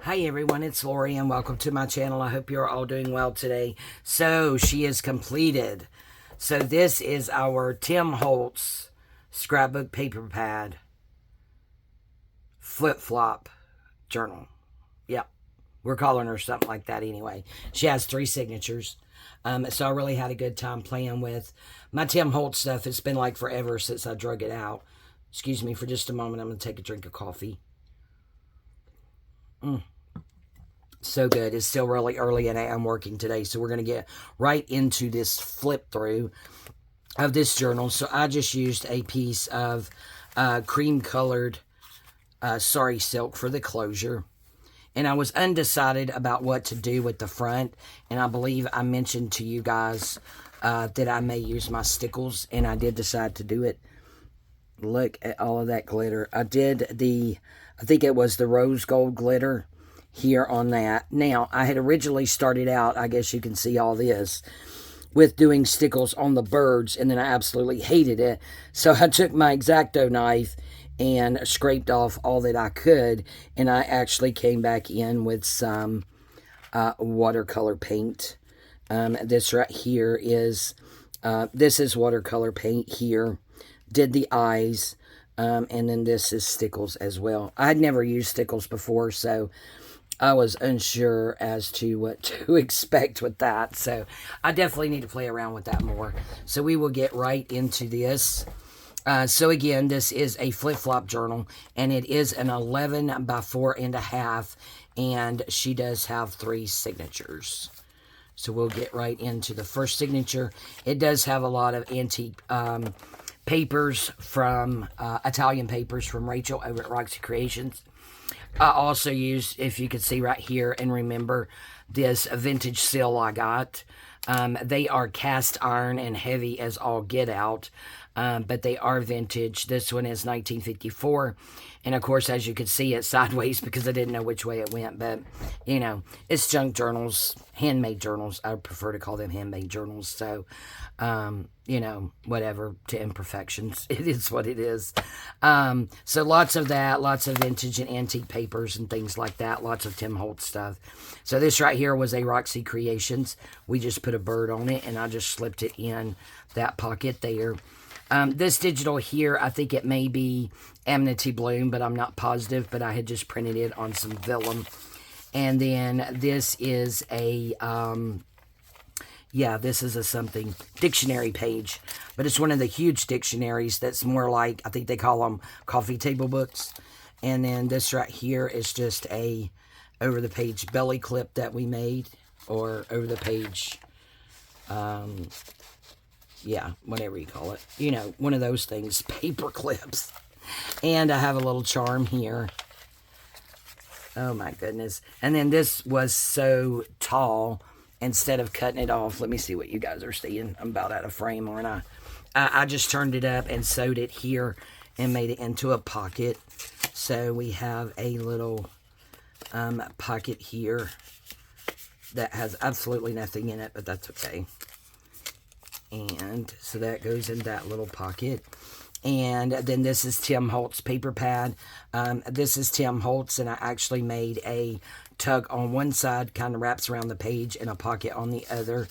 Hi everyone, it's Lori and welcome to my channel. I hope you're all doing well today. So she is completed. So this is our Tim Holtz scrapbook paper pad flip-flop journal. Yep, we're calling her something like that anyway. She has 3 signatures. So I really had a good time playing with my Tim Holtz stuff. It's been like forever since I drug it out. Excuse me for just a moment. I'm going to take a drink of coffee. So good. It's still really early and I am working today. So we're going to get right into this flip through of this journal. So I just used a piece of cream colored sari silk for the closure. And I was undecided about what to do with the front. And I believe I mentioned to you guys that I may use my stickles. And I did decide to do it. Look at all of that glitter. I did I think it was the rose gold glitter here on that. Now, I had originally started out, I guess you can see all this, with doing stickles on the birds, and then I absolutely hated it. So I took my X-Acto knife and scraped off all that I could, and I actually came back in with some watercolor paint. This right here is, this is watercolor paint here. Did the eyes, and then this is stickles as well. I'd never used stickles before, so I was unsure as to what to expect with that. So I definitely need to play around with that more. So we will get right into this. So again, this is a flip-flop journal, and it is an 11 by 4.5, and she does have 3 signatures. So we'll get right into the first signature. It does have a lot of antique papers from, Italian papers from Rachel over at Roxy Creations. I also used, if you could see right here and remember, this vintage seal I got. They are cast iron and heavy as all get out, but they are vintage. This one is 1954. And of course, as you could see, it's sideways because I didn't know which way it went. But, you know, it's junk journals, handmade journals. I prefer to call them handmade journals. So, you know, whatever, to imperfections. It is what it is. So lots of that, lots of vintage and antique papers and things like that. Lots of Tim Holtz stuff. So this right here was a Roxy Creations. We just put a bird on it, and I just slipped it in that pocket there. This digital here, I think it may be Amity Bloom, but I'm not positive. But I had just printed it on some vellum. And then this is a, yeah, this is a something dictionary page. But it's one of the huge dictionaries that's more like, I think they call them coffee table books. And then this right here is just a over-the-page belly clip that we made. Or over-the-page, yeah, whatever you call it. You know, one of those things, paper clips. And I have a little charm here. Oh my goodness. And then this was so tall, instead of cutting it off, let me see what you guys are seeing. I'm about out of frame, aren't I? I just turned it up and sewed it here and made it into a pocket. So we have a little pocket here that has absolutely nothing in it, but that's okay. And so that goes in that little pocket. And then this is Tim Holtz paper pad. This is Tim Holtz, and I actually made a tug on one side, kind of wraps around the page, and a pocket on the other.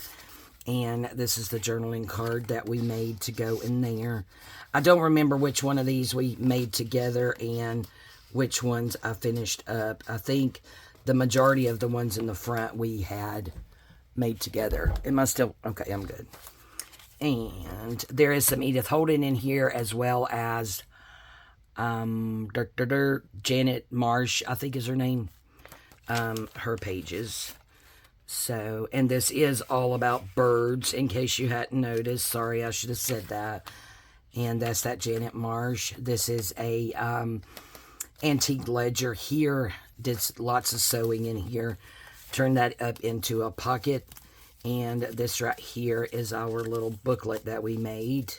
And this is the journaling card that we made to go in there. I don't remember which one of these we made together and which ones I finished up. I think the majority of the ones in the front we had made together. Am I still... Okay, I'm good. And there is some Edith Holden in here, as well as Janet Marsh, I think is her name. Her pages. So, and this is all about birds, in case you hadn't noticed. Sorry, I should have said that. And that's that Janet Marsh. This is a antique ledger here. Did lots of sewing in here. Turned that up into a pocket. And this right here is our little booklet that we made.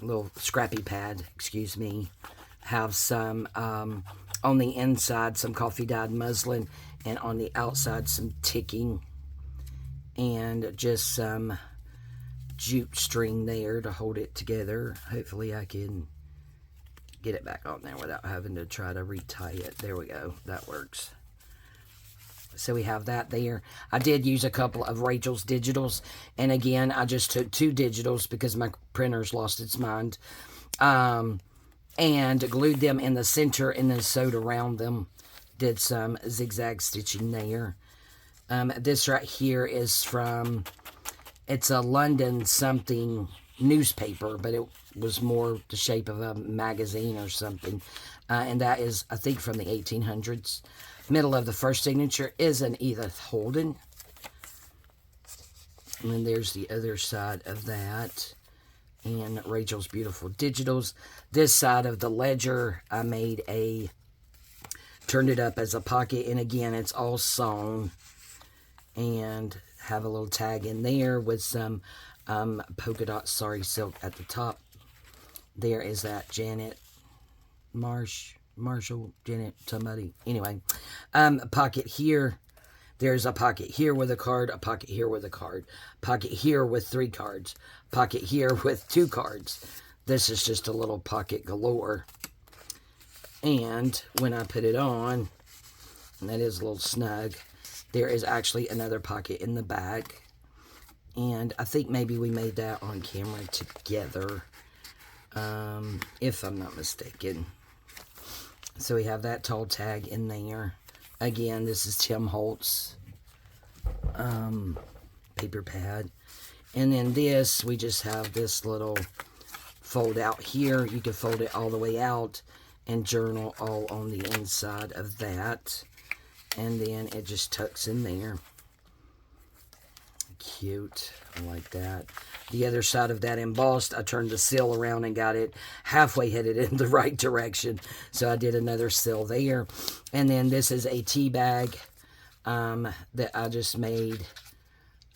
Little scrappy pad, excuse me. Have some, on the inside, some coffee dyed muslin. And on the outside, some ticking. And just some jute string there to hold it together. Hopefully I can get it back on there without having to try to retie it. There we go. That works. So we have that there. I did use a couple of Rachel's digitals. And again, I just took 2 digitals because my printer's lost its mind. And glued them in the center and then sewed around them. Did some zigzag stitching there. This right here is from, it's a London something newspaper, but it was more the shape of a magazine or something. And that is, I think, from the 1800s. Middle of the first signature is an Edith Holden. And then there's the other side of that. And Rachel's beautiful digitals. This side of the ledger, I made turned it up as a pocket. And again, it's all sewn. And have a little tag in there with some polka dot sari silk at the top. There is that Janet Marshall, Janet, somebody. Anyway, a pocket here. There's a pocket here with a card, a pocket here with a card, pocket here with 3 cards, pocket here with 2 cards. This is just a little pocket galore. And when I put it on, and that is a little snug, there is actually another pocket in the back. And I think maybe we made that on camera together, if I'm not mistaken. So we have that tall tag in there. Again, this is Tim Holtz paper pad. And then this, we just have this little fold out here. You can fold it all the way out and journal all on the inside of that. And then it just tucks in there. Cute. I like that. The other side of that embossed, I turned the seal around and got it halfway headed in the right direction. So I did another seal there. And then this is a tea bag that I just made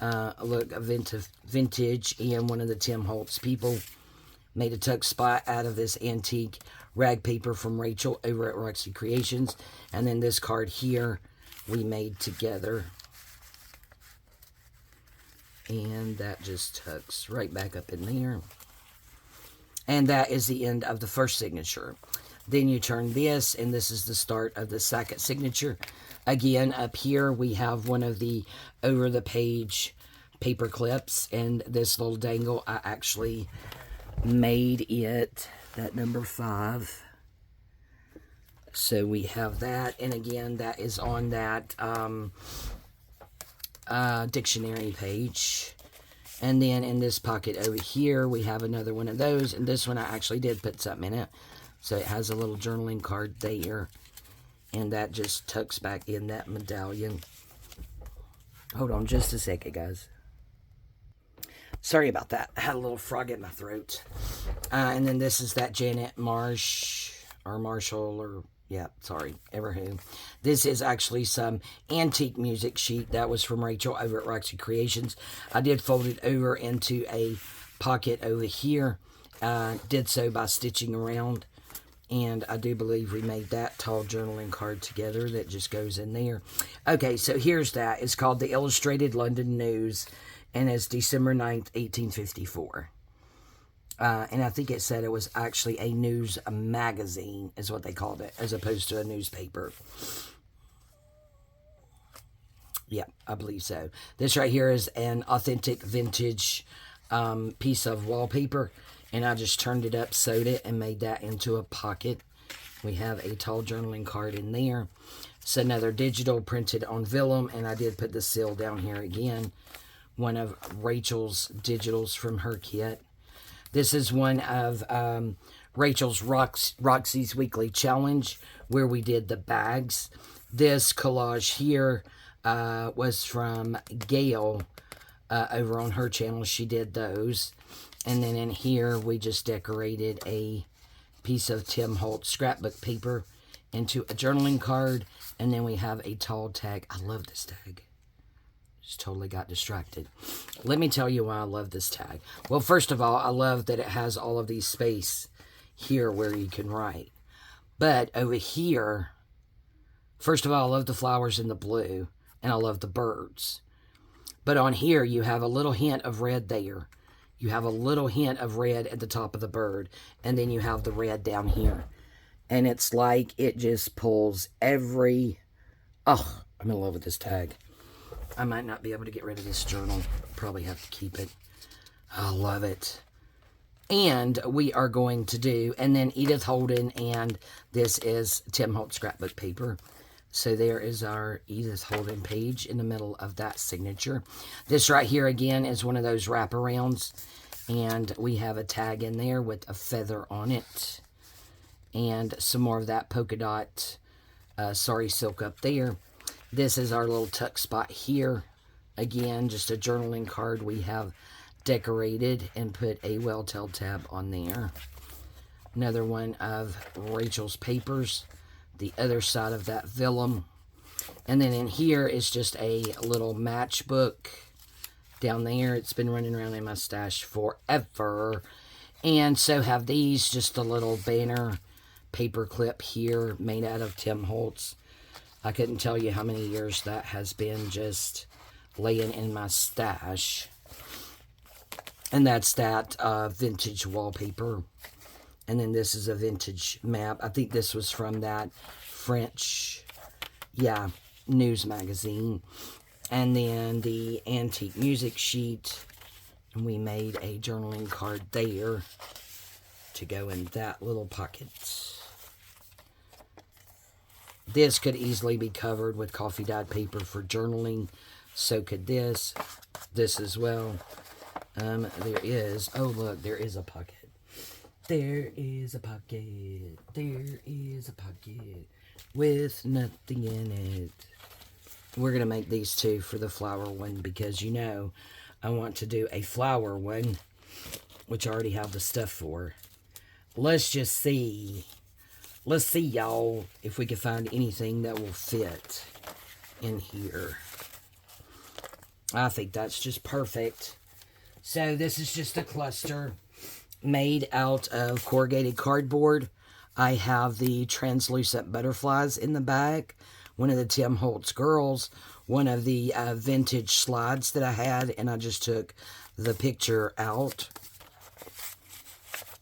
look vintage. And one of the Tim Holtz people made a tuck spot out of this antique rag paper from Rachel over at Roxy Creations. And then this card here we made together. And that just tucks right back up in there. And that is the end of the first signature. Then you turn this, and this is the start of the second signature. Again, up here we have one of the over-the-page paper clips. And this little dangle, I actually made it that number 5. So we have that. And again, that is on that dictionary page. And then in this pocket over here we have another one of those, and this one I actually did put something in it, so it has a little journaling card there, and that just tucks back in that medallion. Hold on just a second, guys. Sorry about that. I had a little frog in my throat. And then this is that Janet Marshall, or yeah, sorry, Everwho. This is actually some antique music sheet that was from Rachel over at Roxy Creations. I did fold it over into a pocket over here. Did so by stitching around. And I do believe we made that tall journaling card together that just goes in there. Okay, so here's that. It's called the Illustrated London News, and it's December 9th, 1854. And I think it said it was actually a news magazine, is what they called it, as opposed to a newspaper. Yeah, I believe so. This right here is an authentic vintage piece of wallpaper. And I just turned it up, sewed it, and made that into a pocket. We have a tall journaling card in there. It's another digital printed on vellum, and I did put the seal down here again. One of Rachel's digitals from her kit. This is one of Rachel's Roxy's Weekly Challenge, where we did the bags. This collage here was from Gail over on her channel. She did those. And then in here, we just decorated a piece of Tim Holtz scrapbook paper into a journaling card. And then we have a tall tag. I love this tag. Just totally got distracted. Let me tell you why I love this tag. Well, first of all, I love that it has all of these space here where you can write. But over here, first of all, I love the flowers in the blue. And I love the birds. But on here, you have a little hint of red there. You have a little hint of red at the top of the bird. And then you have the red down here. And it's like it just pulls every... Oh, I'm in love with this tag. I might not be able to get rid of this journal. Probably have to keep it. I love it. And we are going to do, and then Edith Holden, and this is Tim Holtz scrapbook paper. So there is our Edith Holden page in the middle of that signature. This right here, again, is one of those wraparounds. And we have a tag in there with a feather on it. And some more of that polka dot sari silk up there. This is our little tuck spot here. Again, just a journaling card we have decorated and put a well-tailed tab on there. Another one of Rachel's papers. The other side of that vellum. And then in here is just a little matchbook down there. It's been running around in my stash forever. And so have these, just a little banner paper clip here made out of Tim Holtz. I couldn't tell you how many years that has been just laying in my stash. And that's that vintage wallpaper. And then this is a vintage map. I think this was from that French, news magazine. And then the antique music sheet. And we made a journaling card there to go in that little pocket. This could easily be covered with coffee dyed paper for journaling. So could this. This as well. There is, oh look, there is a pocket. There is a pocket. There is a pocket with nothing in it. We're going to make these two for the flower one because, you know, I want to do a flower one, which I already have the stuff for. Let's just see. Let's see, y'all, if we can find anything that will fit in here. I think that's just perfect. So this is just a cluster made out of corrugated cardboard. I have the translucent butterflies in the back. One of the Tim Holtz girls. One of the vintage slides that I had. And I just took the picture out.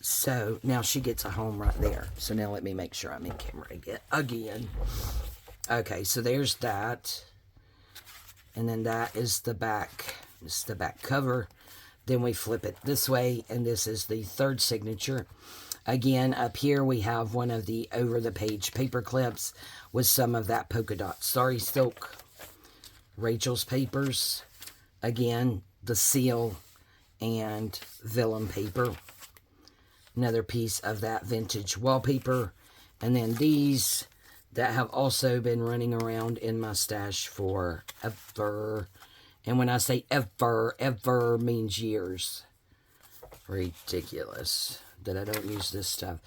So now she gets a home right there. So now let me make sure I'm in camera again. Okay, so there's that. And then that is the back. This is the back cover. Then we flip it this way, and this is the third signature. Again, up here we have one of the over-the-page paper clips with some of that polka dot sari silk. Rachel's papers. Again, the seal and vellum paper. Another piece of that vintage wallpaper. And then these that have also been running around in my stash forever. And when I say ever, ever means years. Ridiculous that I don't use this stuff.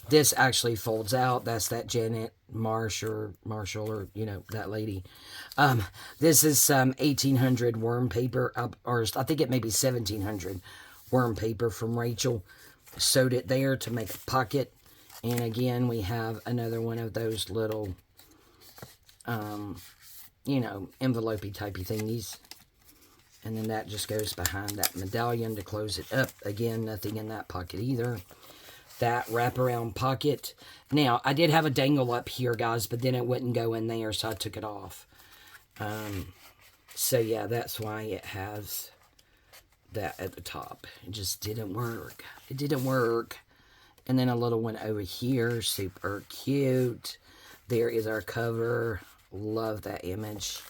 This actually folds out. That's that Janet Marshall, or, you know, that lady. This is some 1800 worm paper, or I think it may be 1700 worm paper from Rachel. Sewed it there to make a pocket. And again, we have another one of those little, you know, envelope-y typey thingies. And then that just goes behind that medallion to close it up. Again, nothing in that pocket either. That wraparound pocket. Now, I did have a dangle up here, guys, but then it wouldn't go in there, so I took it off. So, yeah, that's why it has that at the top. It just didn't work. It didn't work. And then a little one over here. Super cute. There is our cover. Love that image.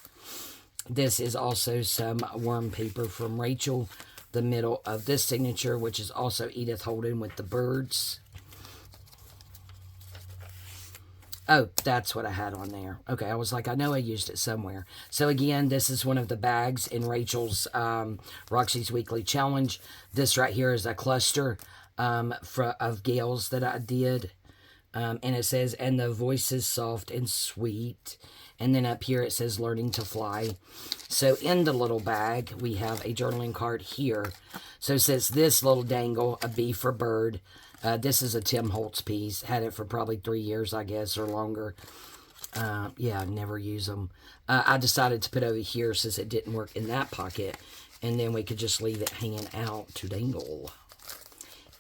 This is also some worm paper from Rachel. The middle of this signature, which is also Edith Holden with the birds. Oh, that's what I had on there. Okay, I was like, I know I used it somewhere. So again, this is one of the bags in Rachel's Roxy's Weekly Challenge. This right here is a cluster of gales that I did. And it says, and the voice is soft and sweet. And then up here it says, learning to fly. So in the little bag, we have a journaling card here. So it says, this little dangle, a bee for bird. This is a Tim Holtz piece. Had it for probably 3 years, I guess, or longer. Yeah, never use them. I decided to put over here since it didn't work in that pocket. And then we could just leave it hanging out to dangle.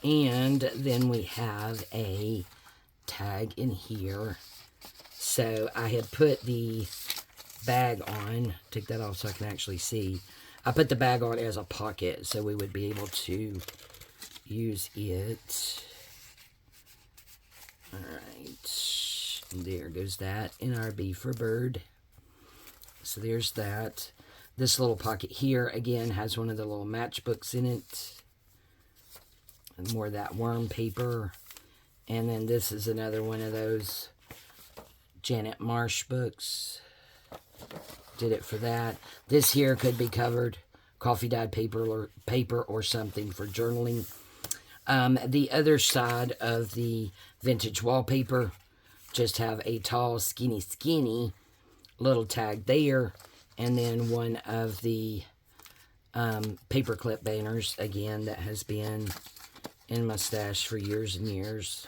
And then we have a tag in here. So I had put the bag on. Take that off so I can actually see. I put the bag on as a pocket so we would be able to use it. Alright. There goes that. NRB for bird. So there's that. This little pocket here, again, has one of the little matchbooks in it. And more of that worm paper. And then this is another one of those Janet Marsh books. Did it for that. This here could be covered coffee dyed paper or something for journaling. The other side of the vintage wallpaper just have a tall, skinny little tag there. And then one of the paperclip banners, again, that has been in my stash for years and years.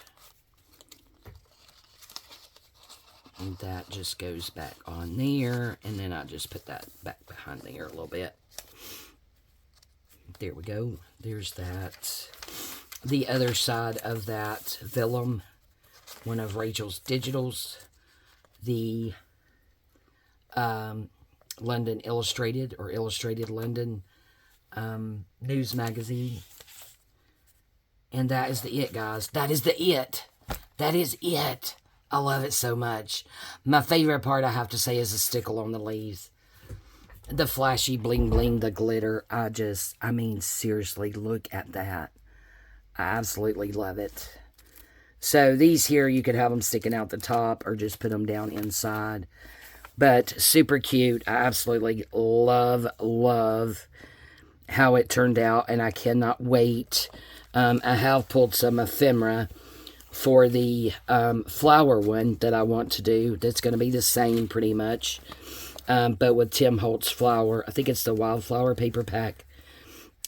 And that just goes back on there. And then I just put that back behind there a little bit. There we go. There's that. The other side of that vellum, one of Rachel's digitals. The London Illustrated or Illustrated London news magazine. And that is the it, guys. That is the it. That is it. I love it so much. My favorite part, I have to say, is the stickle on the leaves. The flashy bling bling, the glitter. I mean, seriously, look at that. I absolutely love it. So these here, you could have them sticking out the top or just put them down inside. But super cute. I absolutely love how it turned out. And I cannot wait. I have pulled some ephemera for the flower one that I want to do. That's going to be the same pretty much. But with Tim Holtz flower. I think it's the wildflower paper pack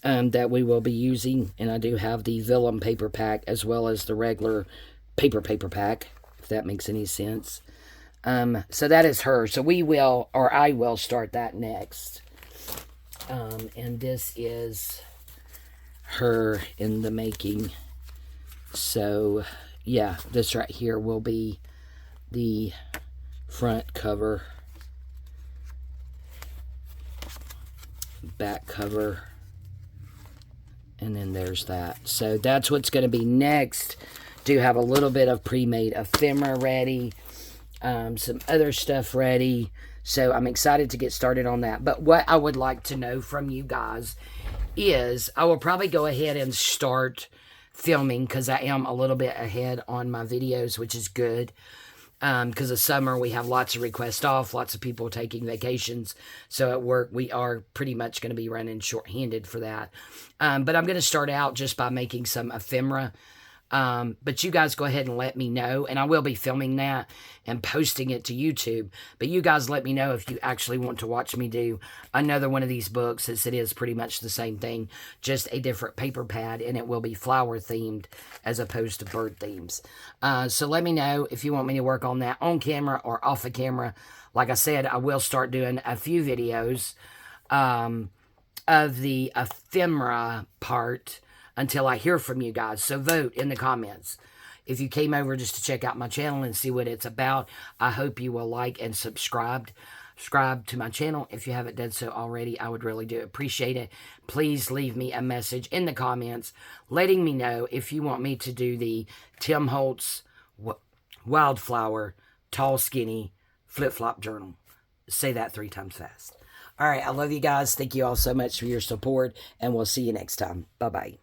that we will be using. And I do have the vellum paper pack as well as the regular paper pack, if that makes any sense. So that is her. So we will, or I will start that next. And this is her in the making. So yeah, this right here will be the front cover, back cover, and then there's that. So that's what's going to be next. Do have a little bit of pre-made ephemera ready, some other stuff ready. So I'm excited to get started on that. But what I would like to know from you guys is I will probably go ahead and start filming because I am a little bit ahead on my videos, which is good. Because of summer, we have lots of requests off, lots of people taking vacations. So at work, we are pretty much going to be running short-handed for that. But I'm going to start out just by making some ephemera. But you guys go ahead and let me know, and I will be filming that and posting it to YouTube. But you guys let me know if you actually want to watch me do another one of these books, as it is pretty much the same thing, just a different paper pad, and it will be flower themed as opposed to bird themes. So let me know if you want me to work on that on camera or off of camera. Like I said, I will start doing a few videos of the ephemera part until I hear from you guys. So vote in the comments. If you came over just to check out my channel and see what it's about, I hope you will like and subscribe to my channel. If you haven't done so already, I would really do appreciate it. Please leave me a message in the comments letting me know if you want me to do the Tim Holtz Wildflower Tall Skinny Flip-Flop Journal. Say that 3 times fast. All right, I love you guys. Thank you all so much for your support, and we'll see you next time. Bye-bye.